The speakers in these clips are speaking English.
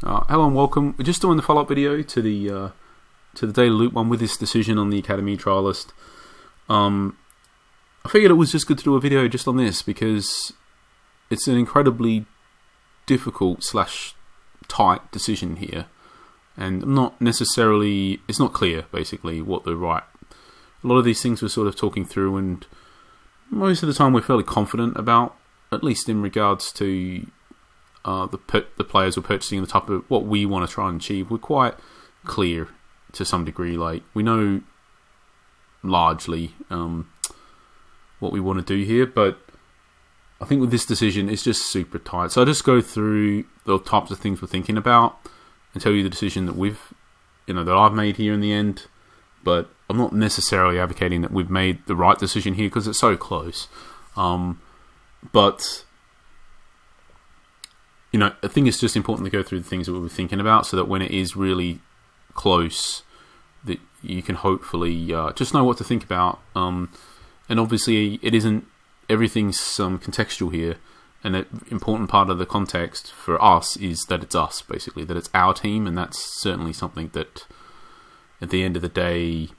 Hello and welcome. We're just doing the follow-up video to the Daily Loot one with this decision on the Academy Trialist. I figured it was just good to do a video just on this because it's an incredibly difficult / tight decision here, and it's not clear basically what the right. A lot of these things we're sort of talking through, and most of the time we're fairly confident about, at least in regards to the players we're purchasing and the type of what we want to try and achieve. We're quite clear to some degree. Like, we know largely what we want to do here, but I think with this decision it's just super tight. So I'll just go through the types of things we're thinking about and tell you the decision that that I've made here in the end. But I'm not necessarily advocating that we've made the right decision here because it's so close. But I think it's just important to go through the things that we were thinking about so that when it is really close, that you can hopefully just know what to think about. And obviously, everything's contextual here. And an important part of the context for us is that it's us, basically, that it's our team. And that's certainly something that, at the end of the day,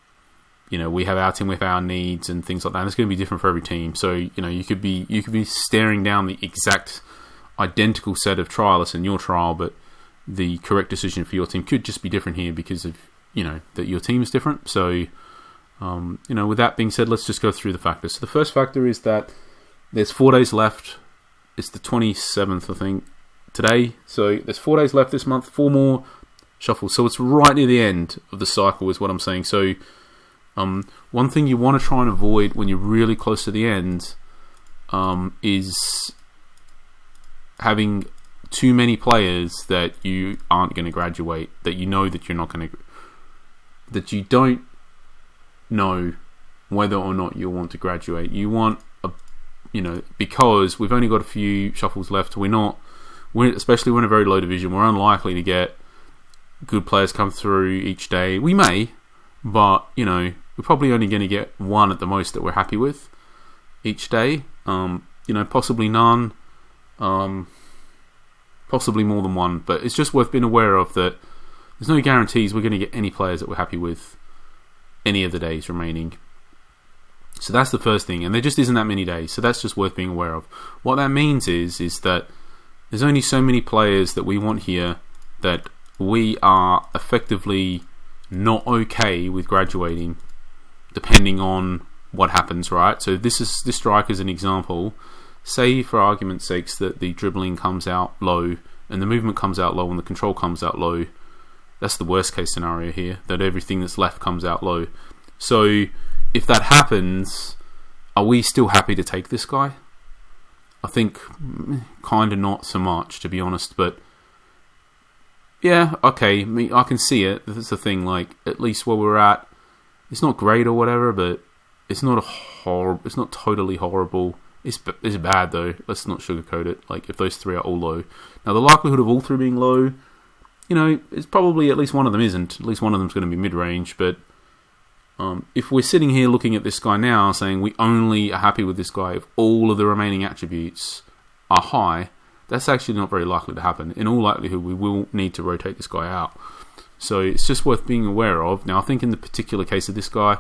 we have our team with our needs and things like that. And it's going to be different for every team. So, you could be staring down the exact identical set of trialists in your trial, but the correct decision for your team could just be different here because of that your team is different. So with that being said, let's just go through the factors. So the first factor is that there's 4 days left. It's the 27th, I think, today. So there's 4 days left this month, 4 more shuffles. So it's right near the end of the cycle is what I'm saying. So one thing you want to try and avoid when you're really close to the end is having too many players that you aren't going to graduate, that that you're not going to, that you don't know whether or not you want to graduate. You want because we've only got a few shuffles left. Especially when a very low division, we're unlikely to get good players come through each day. We may, but we're probably only going to get one at the most that we're happy with each day. Possibly none. Possibly more than one, but it's just worth being aware of that there's no guarantees we're going to get any players that we're happy with any of the days remaining. So that's the first thing, and there just isn't that many days, so that's just worth being aware of. What that means is that there's only so many players that we want here that we are effectively not okay with graduating, depending on what happens, right? So this strike is an example. Say, for argument's sake, that the dribbling comes out low and the movement comes out low and the control comes out low. That's the worst case scenario here, that everything that's left comes out low. So if that happens, are we still happy to take this guy? I think kind of not so much, to be honest, but yeah, okay, I can see it. That's the thing, like, at least where we're at, it's not great or whatever, but it's not it's not totally horrible. It's bad though. Let's not sugarcoat it. Like, if those three are all low, now the likelihood of all three being low, it's probably at least one of them isn't. At least one of them's going to be mid-range. But if we're sitting here looking at this guy now, saying we only are happy with this guy if all of the remaining attributes are high, that's actually not very likely to happen. In all likelihood, we will need to rotate this guy out. So it's just worth being aware of. Now, I think in the particular case of this guy,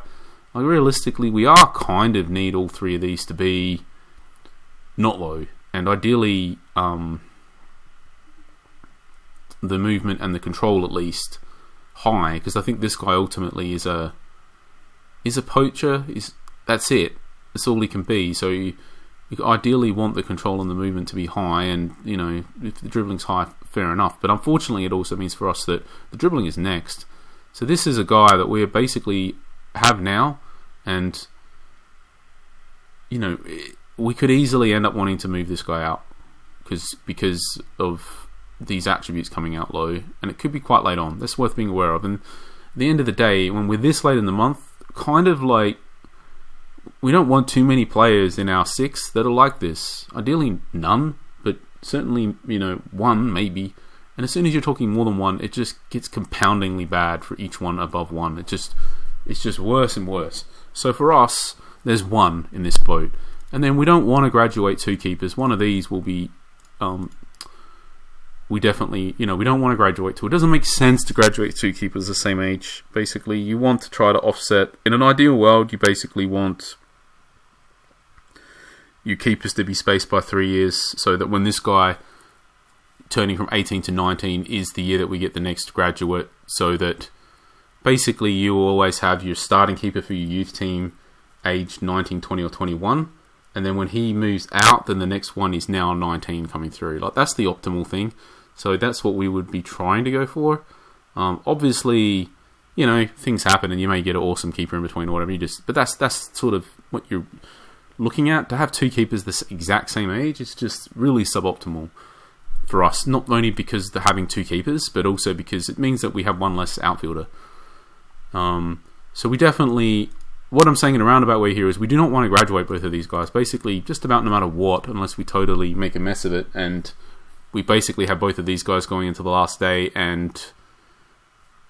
like, realistically, we are kind of need all three of these to be not low, and ideally the movement and the control at least high, because I think this guy ultimately is a poacher. That's it. That's all he can be. So you ideally want the control and the movement to be high, and if the dribbling's high, fair enough. But unfortunately, it also means for us that the dribbling is next. So this is a guy that we basically have now, and we could easily end up wanting to move this guy out because of these attributes coming out low, and it could be quite late on. That's worth being aware of. And at the end of the day, when we're this late in the month, kind of like, we don't want too many players in our 6 that are like this. Ideally none, but certainly one maybe. And as soon as you're talking more than one, it just gets compoundingly bad for each one above one. It's just worse and worse. So for us, there's one in this boat. And then we don't want to graduate 2 keepers. One of these will be we definitely, we don't want to graduate to. It doesn't make sense to graduate 2 keepers the same age. Basically, you want to try to offset. In an ideal world, you basically want your keepers to be spaced by 3 years, so that when this guy turning from 18 to 19 is the year that we get the next graduate, so that basically you always have your starting keeper for your youth team aged 19, 20 or 21, and then when he moves out, then the next one is now 19 coming through. Like, that's the optimal thing. So that's what we would be trying to go for. Obviously, things happen and you may get an awesome keeper in between or whatever. But that's sort of what you're looking at. To have 2 keepers the exact same age, it's just really suboptimal for us. Not only because they're having 2 keepers, but also because it means that we have one less outfielder. So we definitely, what I'm saying in a roundabout way here is we do not want to graduate both of these guys. Basically, just about no matter what, unless we totally make a mess of it, and we basically have both of these guys going into the last day, and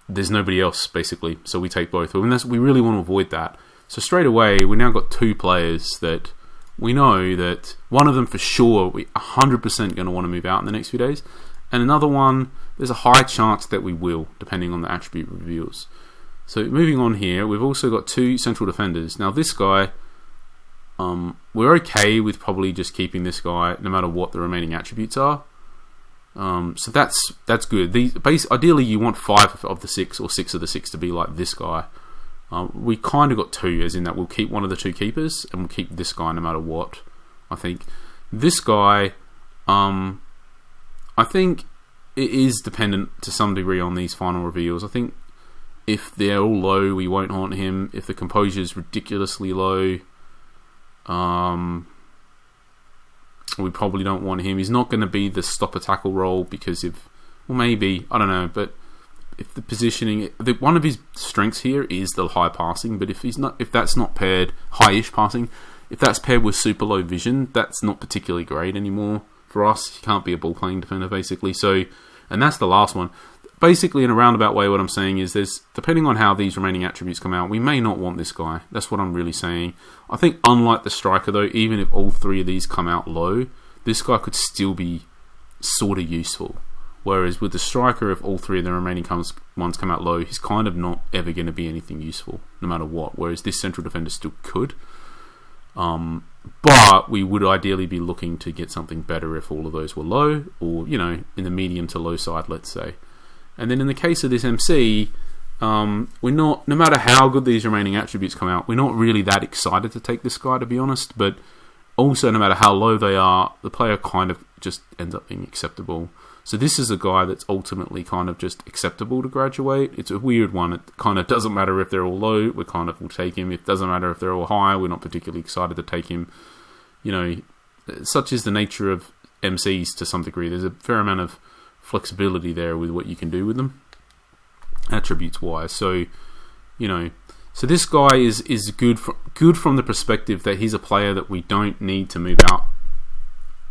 there's nobody else, basically. So we take both. We really want to avoid that. So straight away, we now got 2 players that we know that one of them for sure, we 100% going to want to move out in the next few days. And another one, there's a high chance that we will, depending on the attribute reveals. So moving on here, we've also got 2 central defenders. Now this guy, we're okay with probably just keeping this guy no matter what the remaining attributes are. So that's good. Ideally, you want 5 of the 6 or 6 of the 6 to be like this guy. We kind of got 2, as in that we'll keep one of the 2 keepers and we'll keep this guy no matter what. I think this guy, I think it is dependent to some degree on these final reveals. I think if they're all low, we won't haunt him. If the composure is ridiculously low, we probably don't want him. He's not going to be the stopper tackle role because maybe, I don't know, but if the positioning, one of his strengths here is the high passing, but if that's not paired, high-ish passing, if that's paired with super low vision, that's not particularly great anymore for us. He can't be a ball-playing defender, basically. So, and that's the last one. Basically, in a roundabout way, what I'm saying is depending on how these remaining attributes come out, we may not want this guy. That's what I'm really saying. I think unlike the striker, though, even if all 3 of these come out low, this guy could still be sort of useful. Whereas with the striker, if all 3 of the remaining ones come out low, he's kind of not ever going to be anything useful, no matter what. Whereas this central defender still could. But we would ideally be looking to get something better if all of those were low, or, in the medium to low side, let's say. And then in the case of this MC, we're not, no matter how good these remaining attributes come out, we're not really that excited to take this guy, to be honest. But also, no matter how low they are, the player kind of just ends up being acceptable. So this is a guy that's ultimately kind of just acceptable to graduate. It's a weird one. It kind of doesn't matter if they're all low, we'll take him. It doesn't matter if they're all high, we're not particularly excited to take him. Such is the nature of MCs to some degree. There's a fair amount of flexibility there with what you can do with them, attributes wise. So, so this guy is good from the perspective that he's a player that we don't need to move out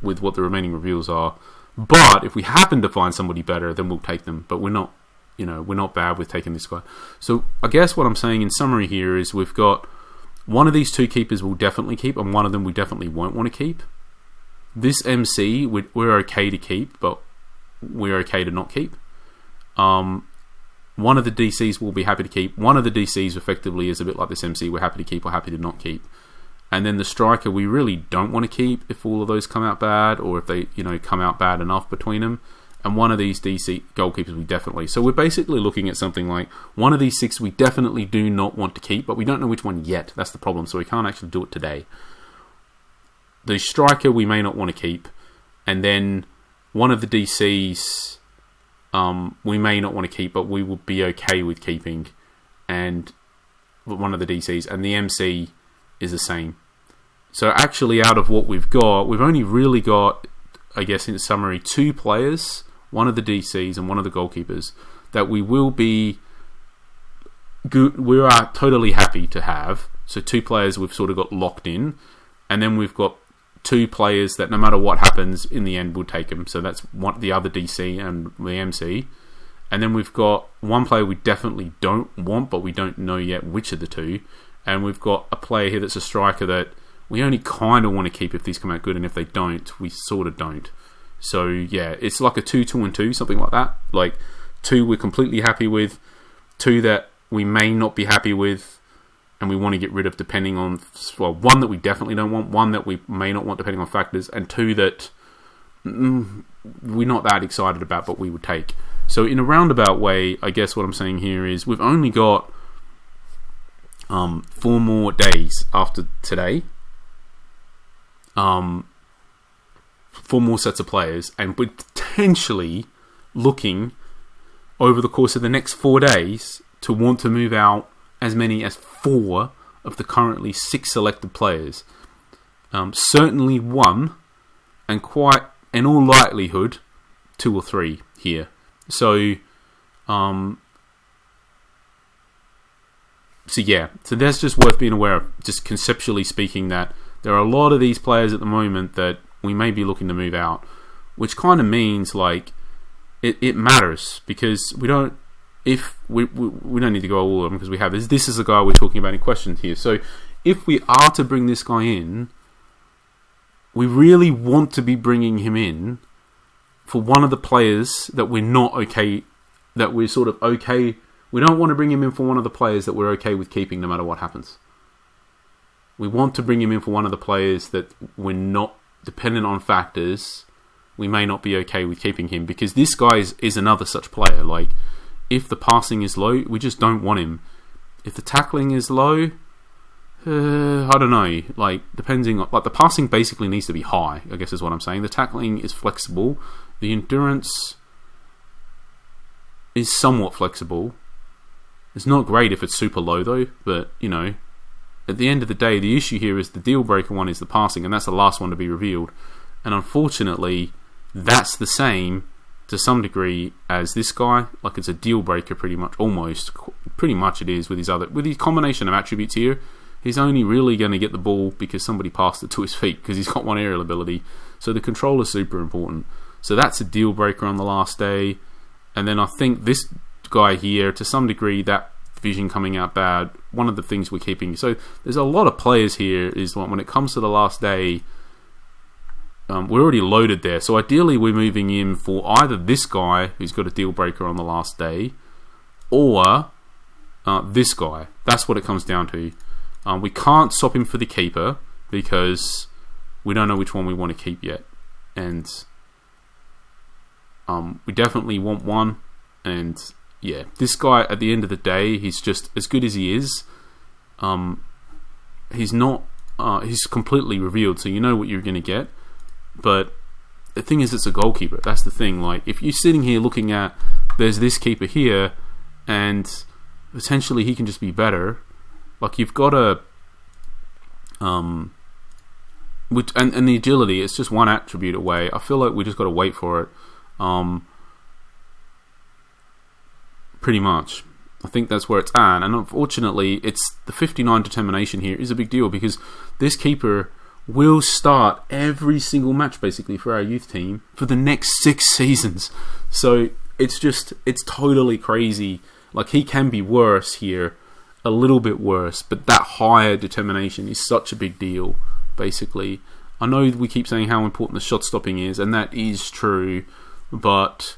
with what the remaining reveals are. But if we happen to find somebody better, then we'll take them. But we're not bad with taking this guy. So I guess what I'm saying in summary here is we've got one of these 2 keepers we'll definitely keep, and one of them we definitely won't want to keep. This MC we're okay to keep, but we're okay to not keep. One of the DCs we'll be happy to keep. One of the DCs effectively is a bit like this MC. We're happy to keep or happy to not keep. And then the striker we really don't want to keep if all of those come out bad, or if they come out bad enough between them. And one of these DC goalkeepers we definitely. So we're basically looking at something like one of these 6 we definitely do not want to keep, but we don't know which one yet. That's the problem. So we can't actually do it today. The striker we may not want to keep, and then one of the DCs we may not want to keep, but we would be okay with keeping, and one of the DCs, and the MC is the same. So actually, out of what we've only really got, I guess in summary, 2 players, one of the DCs and one of the goalkeepers, that we will be good. We are totally happy to have. So 2 players we've sort of got locked in, and then we've got 2 players that no matter what happens in the end we'll take them. So that's the other DC and the MC. And then we've got 1 player we definitely don't want, but we don't know yet which of the 2. And we've got a player here that's a striker that we only kind of want to keep if these come out good, and if they don't, we sort of don't. So yeah, it's like a 2, 2 and 2, something like that. Like 2 we're completely happy with, 2 that we may not be happy with, and we want to get rid of depending on, well, 1 that we definitely don't want, 1 that we may not want depending on factors, and 2 that we're not that excited about but we would take. So in a roundabout way, I guess what I'm saying here is we've only got 4 more days after today, 4 more sets of players, and we're potentially looking over the course of the next 4 days to want to move out as many as 4 of the currently 6 selected players. Certainly 1, and quite in all likelihood 2 or 3 here. So yeah, so that's just worth being aware of, just conceptually speaking, that there are a lot of these players at the moment that we may be looking to move out, which kind of means like it matters, because we don't need to go all of them, because we have this is a guy we're talking about in question here. So if we are to bring this guy in, we really want to be bringing him in for one of the players that we're not okay, that we're sort of okay. We don't want to bring him in for one of the players that we're okay with keeping no matter what happens. We want to bring him in for one of the players that we're not, dependent on factors, we may not be okay with keeping him, because this guy is another such player. Like, if the passing is low, we just don't want him. If the tackling is low, I don't know. Like, depending on, like, the passing basically needs to be high, I guess is what I'm saying. The tackling is flexible. The endurance is somewhat flexible. It's not great if it's super low though, but you know, at the end of the day, the issue here is the deal breaker one is the passing, and that's the last one to be revealed. And unfortunately, that's the same to some degree as this guy. Like, it's a deal breaker pretty much, pretty much it is with his combination of attributes here. He's only really going to get the ball because somebody passed it to his feet, because he's got 1 aerial ability. So the control is super important. So that's a deal breaker on the last day. And then I think this guy here, to some degree, that vision coming out bad, one of the things we're keeping. So there's a lot of players here, is when it comes to the last day, we're already loaded there. So ideally we're moving in for either this guy who's got a deal breaker on the last day, or this guy. That's what it comes down to. We can't swap him for the keeper because we don't know which one we want to keep yet. And we definitely want one. And yeah, this guy, at the end of the day, he's just as good as he is. He's not. He's completely revealed, so you know what you're going to get. But the thing is, it's a goalkeeper. That's the thing. Like, if you're sitting here looking at, there's this keeper here, and potentially he can just be better. Like, you've got a, and the agility, it's just one attribute away. I feel like we just got to wait for it. Pretty much. I think that's where it's at. And unfortunately, it's the 59 determination here is a big deal, because this keeper will start every single match basically for our youth team for the next 6 seasons. So it's totally crazy. Like, he can be worse here, a little bit worse, but that higher determination is such a big deal, basically. I know we keep saying how important the shot stopping is, and that is true, but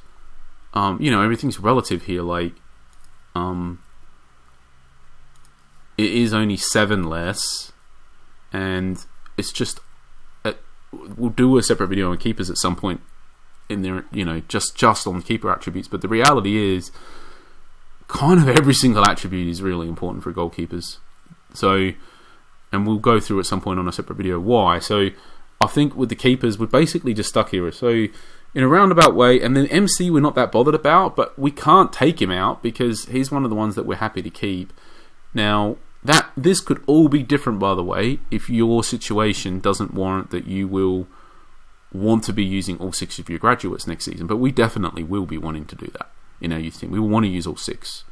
you know, everything's relative here. Like, it is only 7 less, and it's just, we'll do a separate video on keepers at some point in there, you know, just on keeper attributes. But the reality is, kind of every single attribute is really important for goalkeepers. So, and we'll go through at some point on a separate video why. So I think with the keepers, we're basically just stuck here. So in a roundabout way, and then MC we're not that bothered about, but we can't take him out because he's one of the ones that we're happy to keep. Now, this could all be different, by the way, if your situation doesn't warrant that you will want to be using all 6 of your graduates next season. But we definitely will be wanting to do that in our youth team. We will want to use all 6.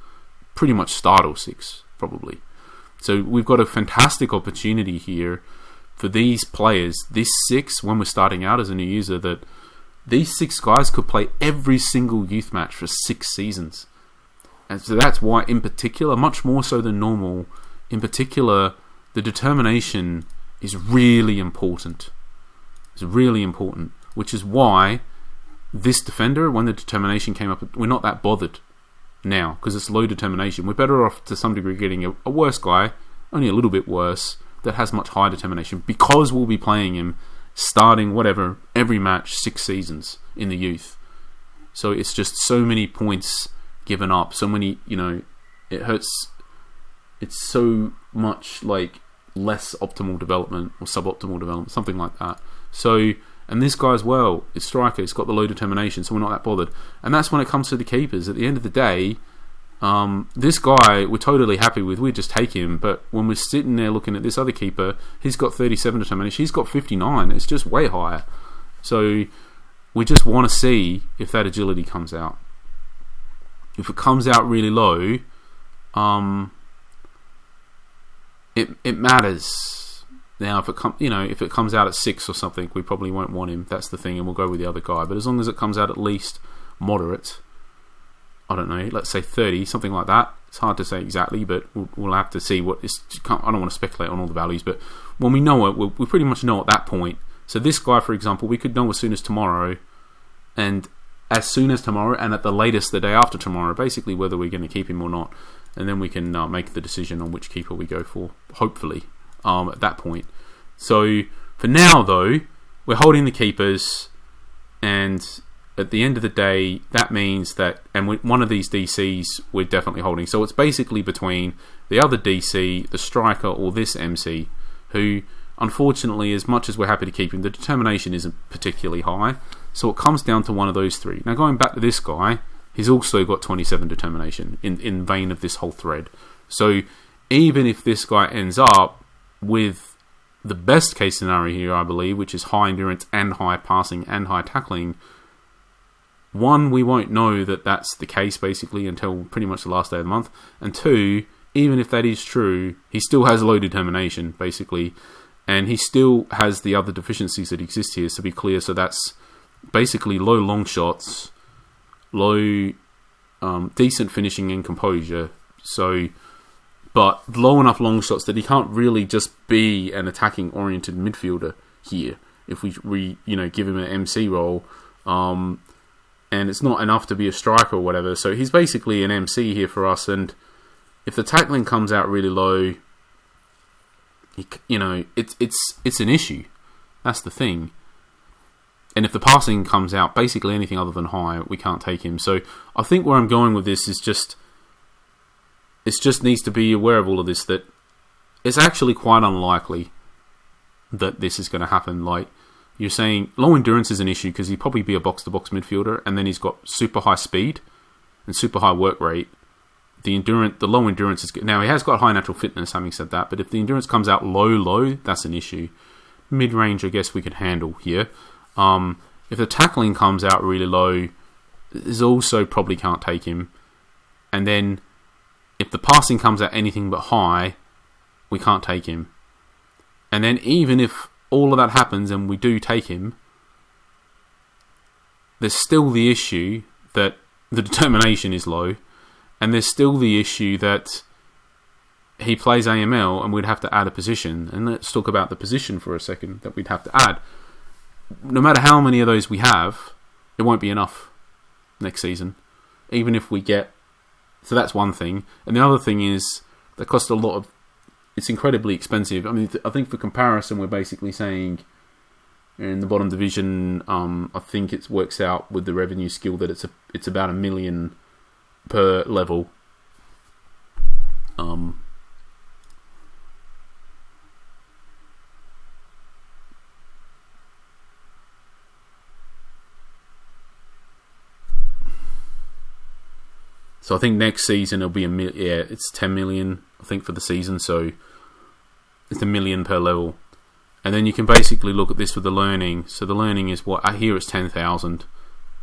Pretty much start all 6, probably. So we've got a fantastic opportunity here for these players, this 6, when we're starting out as a new user, that these 6 guys could play every single youth match for 6 seasons. And so that's why, in particular, much more so than normal, in particular, the determination is really important. It's really important, which is why this defender, when the determination came up, we're not that bothered now because it's low determination. We're better off to some degree getting a worse guy, only a little bit worse, that has much higher determination, because we'll be playing him starting whatever every match 6 seasons in the youth. So it's just so many points given up, so many, it hurts. It's so much like less optimal development or suboptimal development, something like that. So, and this guy as well is striker. He's got the low determination, so we're not that bothered. And that's when it comes to the keepers. At the end of the day, this guy we're totally happy with. We just take him. But when we're sitting there looking at this other keeper, he's got 37 determination. He's got 59. It's just way higher. So we just want to see if that agility comes out. If it comes out really low, it matters. Now, if it comes out at 6 or something, we probably won't want him. That's the thing, and we'll go with the other guy. But as long as it comes out at least moderate, I don't know, let's say 30, something like that. It's hard to say exactly, but we'll have to see what is. I don't want to speculate on all the values, but when we know it, we pretty much know at that point. So this guy, for example, we could know as soon as tomorrow, and as soon as tomorrow, and at the latest the day after tomorrow, basically whether we're going to keep him or not, and then we can make the decision on which keeper we go for, hopefully, at that point. So for now, though, we're holding the keepers, and at the end of the day, that means that, and one of these DCs we're definitely holding. So it's basically between the other DC, the striker, or this MC, who, unfortunately, as much as we're happy to keep him, the determination isn't particularly high. So it comes down to one of those three. Now, going back to this guy, he's also got 27 determination in vein of this whole thread. So even if this guy ends up with the best case scenario here, I believe, which is high endurance and high passing and high tackling, one, we won't know that that's the case basically until pretty much the last day of the month. And two, even if that is true, he still has low determination basically, and he still has the other deficiencies that exist here, to be clear. So that's basically low long shots, low decent finishing and composure, but low enough long shots that he can't really just be an attacking oriented midfielder here if we give him an MC role, and it's not enough to be a striker or whatever. So he's basically an MC here for us, and if the tackling comes out really low, it's an issue. That's the thing. And if the passing comes out, basically anything other than high, we can't take him. So I think where I'm going with this is it just needs to be aware of all of this, that it's actually quite unlikely that this is going to happen. Like you're saying, low endurance is an issue because he'd probably be a box-to-box midfielder, and then he's got super high speed and super high work rate. The low endurance is good. Now he has got high natural fitness, having said that, but if the endurance comes out low, that's an issue. Mid-range, I guess we could handle here. If the tackling comes out really low, is also probably can't take him. And then if the passing comes out anything but high, we can't take him. And then even if all of that happens and we do take him, there's still the issue that the determination is low, and there's still the issue that he plays AML and we'd have to add a position. And let's talk about the position for a second that we'd have to add. No matter how many of those we have, it won't be enough next season. Even if we get... So that's one thing. And the other thing is, they cost a lot of... It's incredibly expensive. I mean, I think for comparison, we're basically saying in the bottom division, I think it works out with the revenue skill that it's about $1 million per level. So I think next season it'll be it's 10 million, I think, for the season. So it's $1 million per level. And then you can basically look at this for the learning. So the learning is what I hear it's 10,000.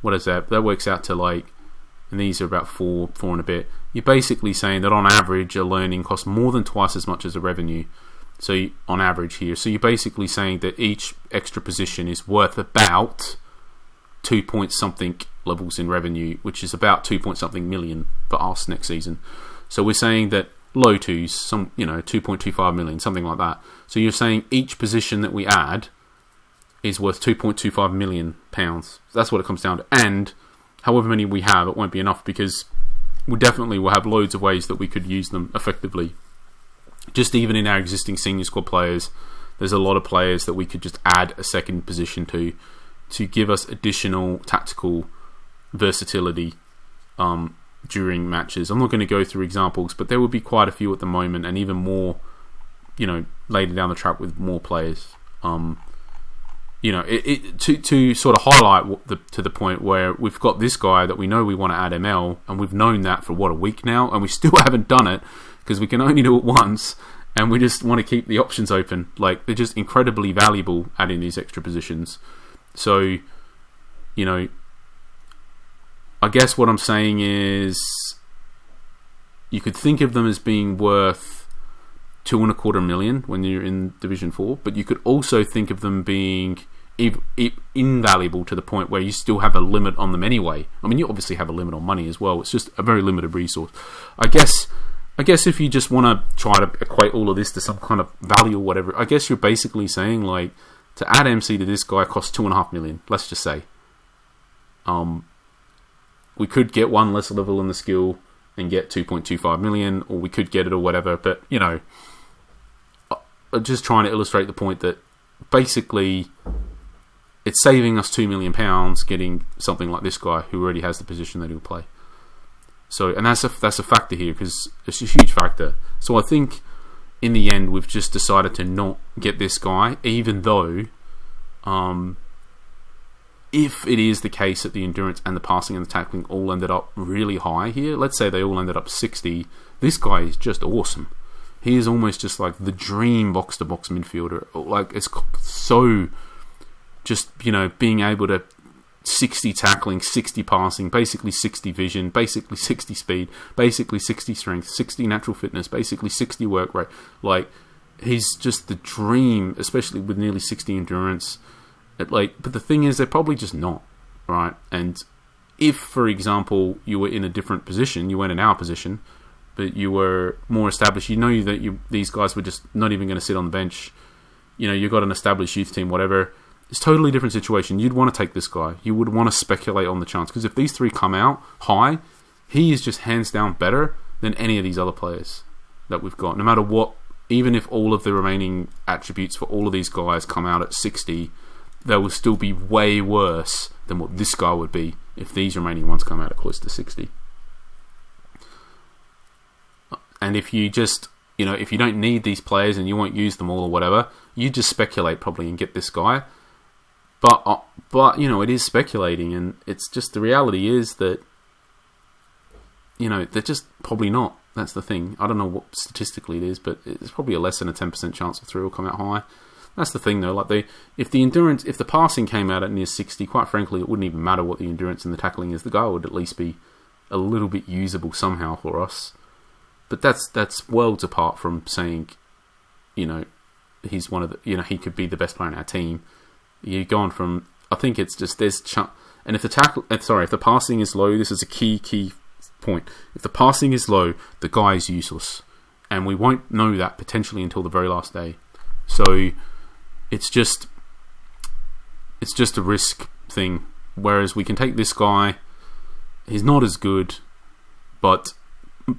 What is that? That works out to and these are about four and a bit. You're basically saying that on average a learning costs more than twice as much as a revenue. So on average here. So you're basically saying that each extra position is worth about 2 point something levels in revenue, which is about 2 point something million for us next season. So we're saying that low twos, 2.25 million, something like that. So you're saying each position that we add is worth £2.25 million. That's what it comes down to. And however many we have, it won't be enough, because we definitely will have loads of ways that we could use them effectively. Just even in our existing senior squad players, there's a lot of players that we could just add a second position to give us additional tactical versatility during matches. I'm not going to go through examples, but there will be quite a few at the moment, and even more, later down the track with more players. To sort of highlight to the point where we've got this guy that we know we want to add ML, and we've known that for a week now, and we still haven't done it because we can only do it once, and we just want to keep the options open. Like, they're just incredibly valuable adding these extra positions. So, I guess what I'm saying is, you could think of them as being worth $2.25 million when you're in Division 4, but you could also think of them being invaluable to the point where you still have a limit on them anyway. I mean, you obviously have a limit on money as well. It's just a very limited resource. I guess if you just want to try to equate all of this to some kind of value or whatever, I guess you're basically saying, like, to add MC to this guy costs $2.5 million. Let's just say, we could get one less level in the skill and get 2.25 million, or we could get it or whatever. But I'm just trying to illustrate the point that basically it's saving us £2 million getting something like this guy who already has the position that he'll play. So, and that's a factor here, because it's a huge factor. So I think in the end we've just decided to not get this guy, even though if it is the case that the endurance and the passing and the tackling all ended up really high here, let's say they all ended up 60, this guy is just awesome. He is almost just like the dream box-to-box midfielder. Like, it's so just, being able to 60 tackling, 60 passing, basically 60 vision, basically 60 speed, basically 60 strength, 60 natural fitness, basically 60 work rate. Like, he's just the dream, especially with nearly 60 endurance. But the thing is, they're probably just not, right? And if, for example, you were in a different position, you weren't in our position, but you were more established, that these guys were just not even going to sit on the bench. You got an established youth team, whatever. It's a totally different situation. You'd want to take this guy. You would want to speculate on the chance, because if these three come out high, he is just hands down better than any of these other players that we've got. No matter what, even if all of the remaining attributes for all of these guys come out at 60, they will still be way worse than what this guy would be if these remaining ones come out at close to 60. And if you just, if you don't need these players and you won't use them all or whatever, you just speculate probably and get this guy. But it is speculating, and it's just, the reality is that, they're just probably not. That's the thing. I don't know what statistically it is, but it's probably a less than a 10% chance of three will come out high. That's the thing, though. Like, if the passing came out at near 60, quite frankly, it wouldn't even matter what the endurance and the tackling is. The guy would at least be a little bit usable somehow for us. But that's worlds apart from saying, he's one of the, he could be the best player in our team. You're going from, I think it's just, and if the passing is low, this is a key point. If the passing is low, the guy is useless, and we won't know that potentially until the very last day. So it's just a risk thing. Whereas we can take this guy, he's not as good, but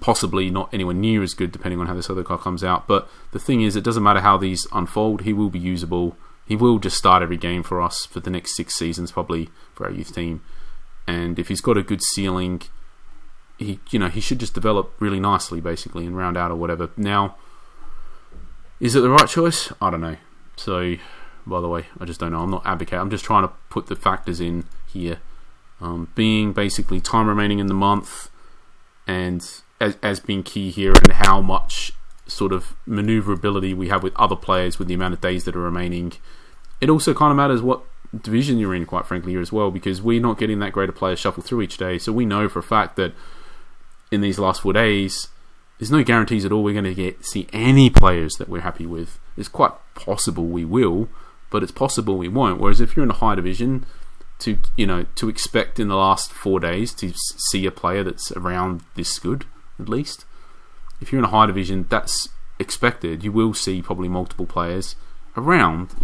possibly not anywhere near as good depending on how this other guy comes out. But the thing is, it doesn't matter how these unfold, he will be usable. He will just start every game for us for the next 6 seasons, probably, for our youth team. And if he's got a good ceiling, he should just develop really nicely, basically, and round out or whatever. Now, is it the right choice? I don't know. So, by the way, I just don't know. I'm not advocating. I'm just trying to put the factors in here. Being basically time remaining in the month, and as being key here, and how much sort of maneuverability we have with other players with the amount of days that are remaining. It also kind of matters what division you're in, quite frankly, here as well, because we're not getting that great a player shuffle through each day. So we know for a fact that in these last 4 days, there's no guarantees at all we're going to see any players that we're happy with. It's quite possible we will, but it's possible we won't. Whereas if you're in a high division, to expect in the last 4 days to see a player that's around this good, at least. If you're in a high division, that's expected. You will see probably multiple players around,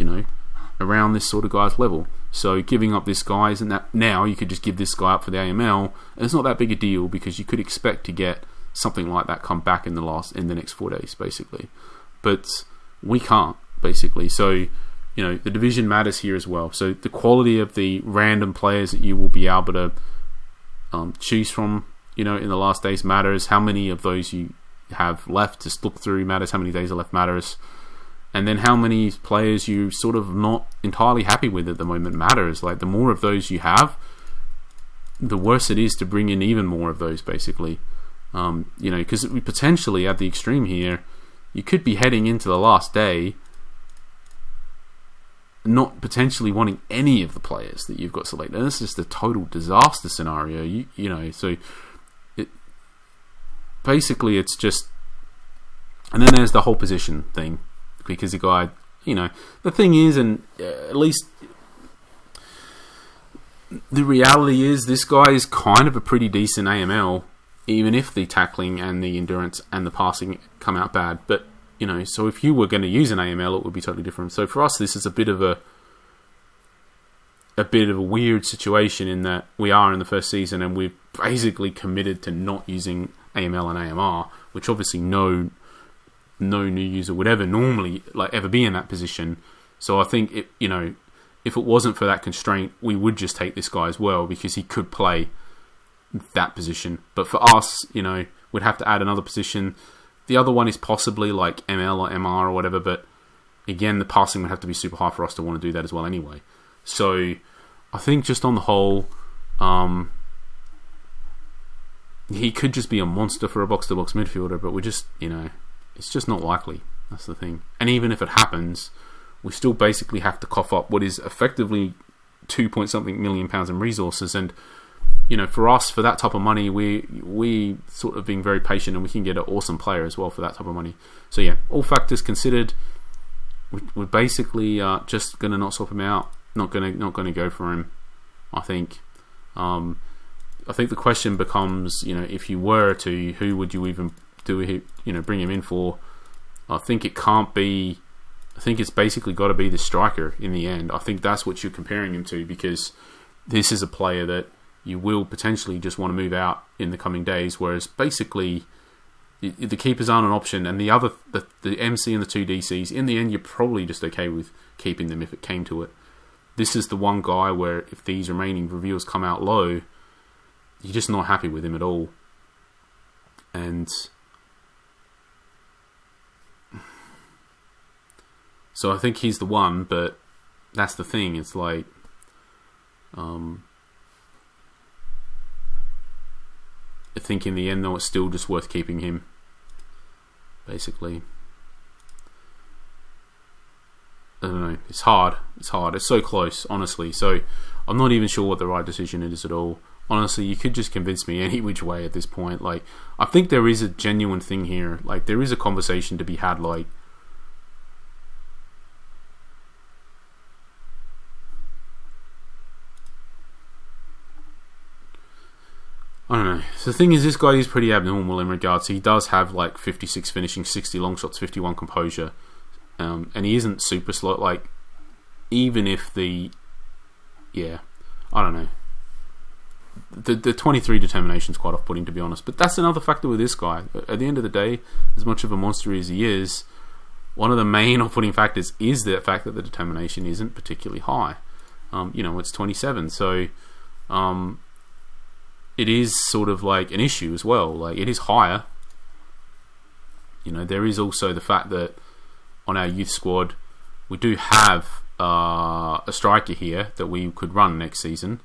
around this sort of guy's level. So giving up this guy isn't that. Now you could just give this guy up for the AML, and it's not that big a deal because you could expect to get something like that come back in the next 4 days, basically. But we can't, basically. So the division matters here as well. So the quality of the random players that you will be able to choose from, in the last days matters. How many of those you have left to look through matters. How many days are left matters. And then how many players you sort of not entirely happy with at the moment matters. Like the more of those you have, the worse it is to bring in even more of those, basically. Because we potentially at the extreme here, you could be heading into the last day not potentially wanting any of the players that you've got selected. And it's just a total disaster scenario. So basically it's just, and then there's the whole position thing. Because the guy, the thing is, and at least the reality is, this guy is kind of a pretty decent AML, even if the tackling and the endurance and the passing come out bad. But, so if you were going to use an AML, it would be totally different. So for us, this is a bit of a weird situation in that we are in the first season and we've basically committed to not using AML and AMR, which obviously no new user would ever normally ever be in that position. So I think if it wasn't for that constraint, we would just take this guy as well because he could play that position. But for us, we'd have to add another position. The other one is possibly like ML or MR or whatever, but again, the passing would have to be super high for us to want to do that as well anyway. So I think just on the whole, he could just be a monster for a box-to-box midfielder, but we're just, it's just not likely. That's the thing. And even if it happens, we still basically have to cough up what is effectively 2-point-something million pounds in resources. And, for us, for that type of money, we sort of being very patient and we can get an awesome player as well for that type of money. So yeah, all factors considered, we're basically just going to not swap him out. Not going to go for him, I think. I think the question becomes, if you were to, who would you even bring him in for? I think it can't be. I think it's basically got to be the striker in the end. I think that's what you're comparing him to because this is a player that you will potentially just want to move out in the coming days. Whereas basically the keepers aren't an option, and the MC and the two DCs in the end you're probably just okay with keeping them if it came to it. This is the one guy where if these remaining reveals come out low, you're just not happy with him at all. And so I think he's the one, but that's the thing. It's like, I think in the end, though, it's still just worth keeping him, basically. I don't know. It's hard. It's so close, honestly. So I'm not even sure what the right decision it is at all. Honestly, you could just convince me any which way at this point. I think there is a genuine thing here. There is a conversation to be had. I don't know. So the thing is, this guy is pretty abnormal in regards. He does have 56 finishing, 60 long shots, 51 composure. And he isn't super slow. Even if I don't know. The 23 determination is quite off-putting, to be honest. But that's another factor with this guy. At the end of the day, as much of a monster as he is, one of the main off-putting factors is the fact that the determination isn't particularly high. It's 27, so it is sort of an issue as well. It is higher. There is also the fact that on our youth squad, we do have a striker here that we could run next season.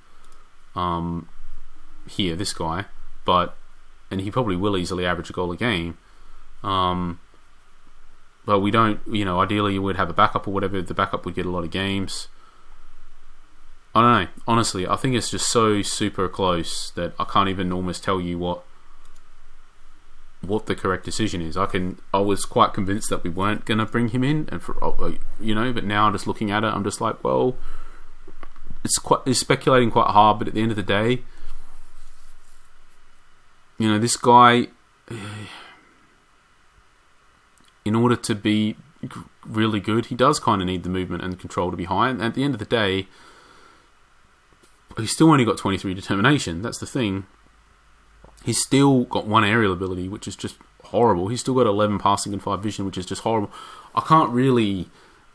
This guy, and he probably will easily average a goal a game. But we don't, ideally you would have a backup or whatever. The backup would get a lot of games. I don't know. Honestly, I think it's just so super close that I can't even almost tell you what the correct decision is. I was quite convinced that we weren't going to bring him in, and but now just looking at it, I'm just like, well, it's speculating quite hard. But at the end of the day, this guy, in order to be really good. He does kind of need the movement and the control to be high. And at the end of the day, he's still only got 23 determination. That's the thing. He's still got 1 aerial ability, which is just horrible. He's still got 11 passing and 5 vision, which is just horrible. I can't really...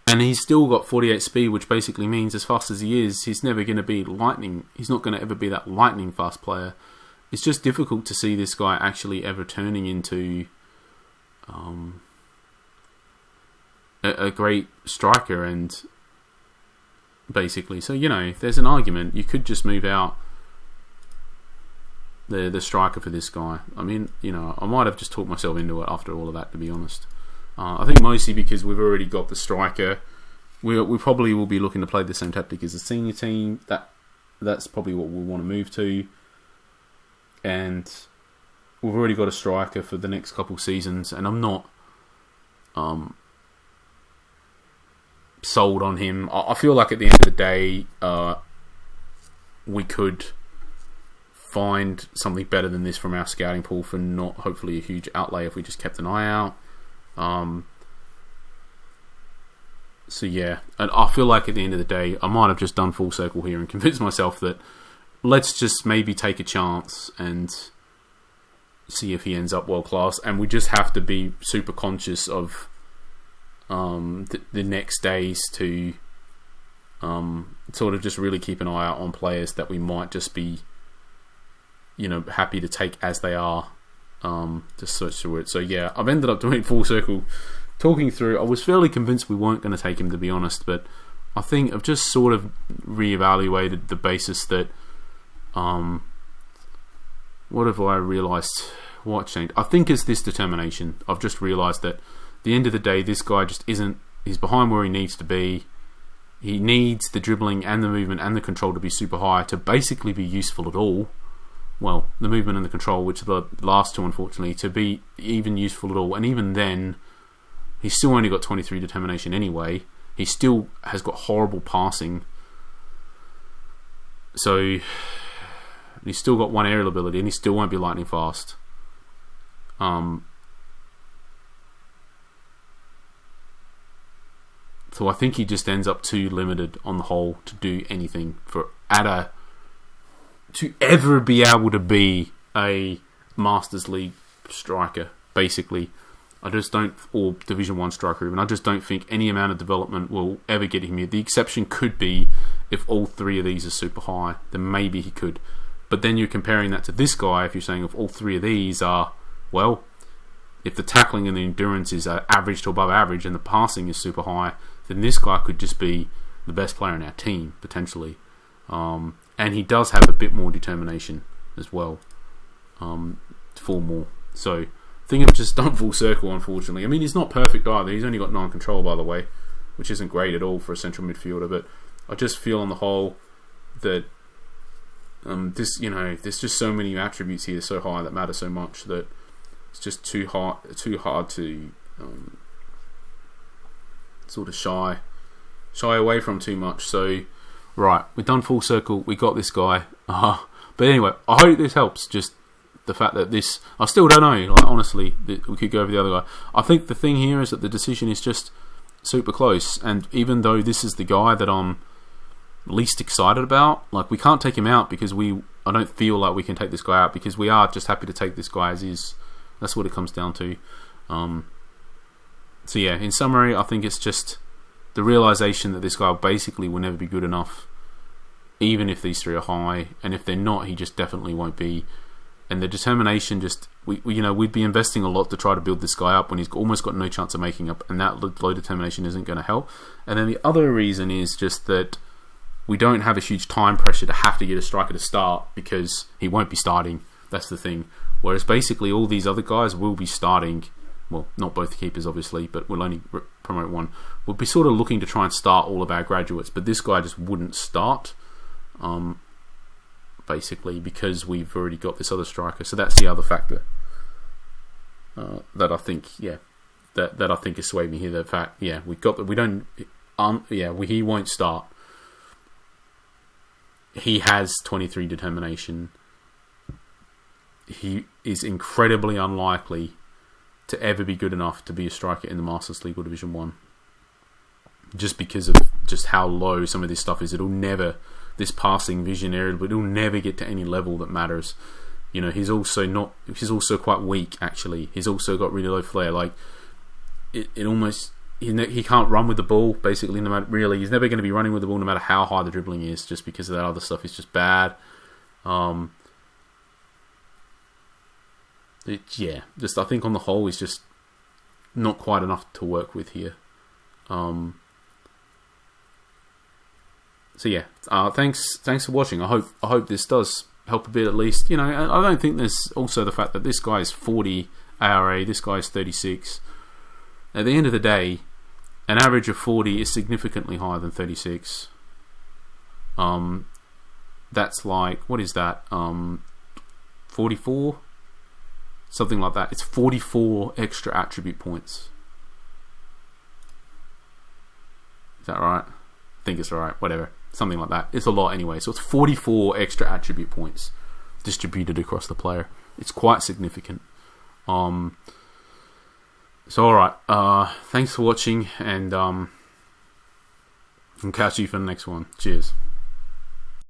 And he's still got 48 speed, which basically means as fast as he is, he's never going to be lightning. He's not going to ever be that lightning fast player. It's just difficult to see this guy actually ever turning into a great striker. And basically, so, if there's an argument, you could just move out the striker for this guy. I mean, I might have just talked myself into it after all of that, to be honest. I think mostly because we've already got the striker. We probably will be looking to play the same tactic as the senior team. That's probably what we'll want to move to. And we've already got a striker for the next couple seasons, and I'm not sold on him. I feel like at the end of the day, we could find something better than this from our scouting pool for not hopefully a huge outlay if we just kept an eye out. So yeah, and I feel like at the end of the day, I might have just done full circle here and convinced myself that let's just maybe take a chance and see if he ends up world class. And we just have to be super conscious of the next days to sort of just really keep an eye out on players that we might just be happy to take as they are. Just search through it. So yeah, I've ended up doing full circle, talking through. I was fairly convinced we weren't going to take him, to be honest, but I think I've just sort of reevaluated the basis that what have I realised? What changed? I think it's this determination. I've just realised that at the end of the day, this guy just isn't. He's behind where he needs to be. He needs the dribbling and the movement and the control to be super high to basically be useful at all. Well, the movement and the control, which are the last two, unfortunately, to be even useful at all. And even then, he's still only got 23 determination anyway. He still has got horrible passing. So, he's still got 1 aerial ability, and he still won't be lightning fast. So I think he just ends up too limited on the whole to do anything to ever be able to be a Masters League striker, basically. I just don't, or Division 1 striker even, I just don't think any amount of development will ever get him here. The exception could be if all 3 of these are super high, then maybe he could. But then you're comparing that to this guy, if you're saying if all 3 of these are, well, if the tackling and the endurance is average to above average and the passing is super high, then this guy could just be the best player in our team, potentially. And he does have a bit more determination as well. 4 more. So, I think I've just done full circle, unfortunately. I mean, he's not perfect either. He's only got 9 control, by the way, which isn't great at all for a central midfielder. But I just feel on the whole that there's just so many attributes here so high that matter so much that it's just too hard to sort of shy away from too much. So, right, we've done full circle. We got this guy. But anyway, I hope this helps. Just the fact that this, I still don't know. Like, honestly, we could go over the other guy. I think the thing here is that the decision is just super close. And even though this is the guy that I'm least excited about, like, we can't take him out because I don't feel like we can take this guy out because we are just happy to take this guy as is. That's what it comes down to. So yeah, in summary, I think it's just the realisation that this guy basically will never be good enough, even if these 3 are high, and if they're not, he just definitely won't be. And the determination, just we'd be investing a lot to try to build this guy up when he's almost got no chance of making up, and that low determination isn't going to help. And then the other reason is just that we don't have a huge time pressure to have to get a striker to start because he won't be starting. That's the thing. Whereas basically all these other guys will be starting. Well, not both keepers, obviously, but we'll only promote one. We'll be sort of looking to try and start all of our graduates, but this guy just wouldn't start, basically, because we've already got this other striker. So that's the other factor that I think, that I think is swaying me here. The fact, he won't start. He has 23 determination. He is incredibly unlikely to ever be good enough to be a striker in the Masters League or Division 1. Just because of just how low some of this stuff is. This passing vision area, but it'll never get to any level that matters. You know, he's also quite weak, actually. He's also got really low flair. Like, he can't run with the ball, basically, he's never going to be running with the ball no matter how high the dribbling is, just because of that other stuff is just bad. I think on the whole, he's just not quite enough to work with here. So yeah, thanks for watching. I hope this does help a bit at least. You know, I don't think there's also the fact that this guy is 40 ARA, this guy is 36. At the end of the day, an average of 40 is significantly higher than 36. That's like, what is that? 44? Something like that. It's 44 extra attribute points. Is that right? I think it's right. Whatever. Something like that. It's a lot anyway. So it's 44 extra attribute points distributed across the player. It's quite significant. So alright. Thanks for watching, and I'll catch you for the next one. Cheers.